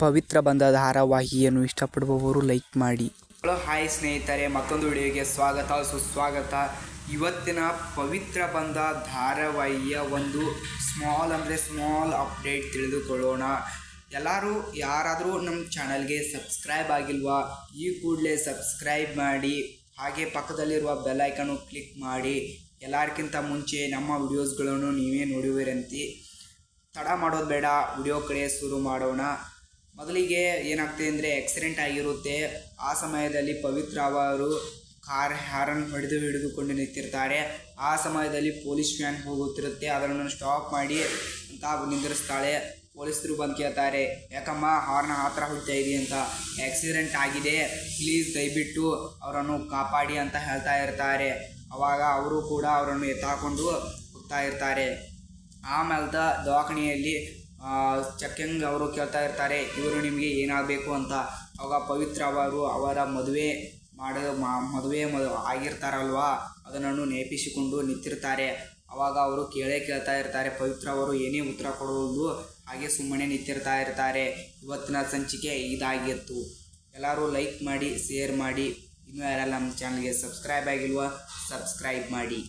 ಪವಿತ್ರ ಬಂಧ ಧಾರಾವಾಹಿಯನ್ನು ಇಷ್ಟಪಡುವವರು ಲೈಕ್ ಮಾಡಿ. Hello hi ಸ್ನೇಹಿತರೆ, ಮತ್ತೊಂದು ವಿಡಿಯೋಗೆ ಸ್ವಾಗತ ಸುಸ್ವಾಗತ. ಇವತ್ತಿನ ಪವಿತ್ರ ಬಂಧ ಧಾರಾವಾಹಿಯ ಒಂದು ಸ್ಮಾಲ್ ಅಪ್ಡೇಟ್ ತಿಳಿದುಕೊಳ್ಳೋಣ. ಯಾರಾದರೂ ನಮ್ಮ ಚಾನಲ್ಗೆ ಸಬ್ಸ್ಕ್ರೈಬ್ ಆಗಿಲ್ವಾ, ಈ ಕೂಡಲೇ ಸಬ್ಸ್ಕ್ರೈಬ್ ಮಾಡಿ, ಹಾಗೆ ಪಕ್ಕದಲ್ಲಿರುವ ಬೆಲ್ ಐಕನ್ನು ಕ್ಲಿಕ್ ಮಾಡಿ. ಎಲ್ಲರಿಗಿಂತ ಮುಂಚೆ ನಮ್ಮ ವಿಡಿಯೋಸ್ಗಳನ್ನು ನೀವೇ ನೋಡುವಿರಂತೆ. ತಡ ಮಾಡೋದು ಬೇಡ, ವಿಡಿಯೋ ಕಡೆ ಶುರು ಮಾಡೋಣ. ಮೊದಲಿಗೆ ಏನಾಗ್ತದೆ ಅಂದರೆ, ಆಕ್ಸಿಡೆಂಟ್ ಆಗಿರುತ್ತೆ. ಆ ಸಮಯದಲ್ಲಿ ಪವಿತ್ರ ಅವರು ಕಾರ್ ಹಾರನ್ ಹಿಡಿದುಕೊಂಡು ನಿಂತಿರ್ತಾರೆ. ಆ ಸಮಯದಲ್ಲಿ ಪೊಲೀಸ್ ವ್ಯಾನ್ ಹೋಗುತ್ತಿರುತ್ತೆ. ಅದನ್ನು ಸ್ಟಾಪ್ ಮಾಡಿ ಅಂತ ನಿಂದಿರಿಸ್ತಾಳೆ. ಪೊಲೀಸರು ಬಂದು ಕೇಳ್ತಾರೆ, ಯಾಕಮ್ಮ ಹಾರ್ನ ಹತ್ರ ಹೋಗ್ತಾ ಇದೆಯಾ ಅಂತ. ಆಕ್ಸಿಡೆಂಟ್ ಆಗಿದೆ, ಪ್ಲೀಸ್ ದಯವಿಟ್ಟು ಅವರನ್ನು ಕಾಪಾಡಿ ಅಂತ ಹೇಳ್ತಾ ಇರ್ತಾರೆ. ಆವಾಗ ಅವರು ಕೂಡ ಅವರನ್ನು ಎತ್ತಾಕೊಂಡು ಹೋಗ್ತಾ ಇರ್ತಾರೆ. ಆಮೇಲೆ ದವಾಖಾನೆಯಲ್ಲಿ ಚೆಕಿಂಗ್ ಅವರು ಕೇಳ್ತಾ ಇರ್ತಾರೆ, ಇವರು ನಿಮಗೆ ಏನಾಗಬೇಕು ಅಂತ. ಆವಾಗ ಪವಿತ್ರ ಅವರು ಅವರ ಮದುವೆ ಆಗಿರ್ತಾರಲ್ವಾ, ಅದನ್ನು ನೆನಪಿಸಿಕೊಂಡು ನಿಂತಿರ್ತಾರೆ. ಆವಾಗ ಅವರು ಕೇಳ್ತಾ ಇರ್ತಾರೆ. ಪವಿತ್ರ ಅವರು ಏನೇ ಉತ್ತರ ಕೊಡುವುದು, ಹಾಗೆ ಸುಮ್ಮನೆ ನಿಂತಿರ್ತಾ ಇರ್ತಾರೆ. ಇವತ್ತಿನ ಸಂಚಿಕೆ ಇದಾಗಿತ್ತು. ಎಲ್ಲರೂ ಲೈಕ್ ಮಾಡಿ, ಶೇರ್ ಮಾಡಿ. ಇನ್ನೂ ಯಾರೆಲ್ಲ ನಮ್ಮ ಚಾನಲ್ಗೆ ಸಬ್ಸ್ಕ್ರೈಬ್ ಆಗಿಲ್ವಾ, ಸಬ್ಸ್ಕ್ರೈಬ್ ಮಾಡಿ.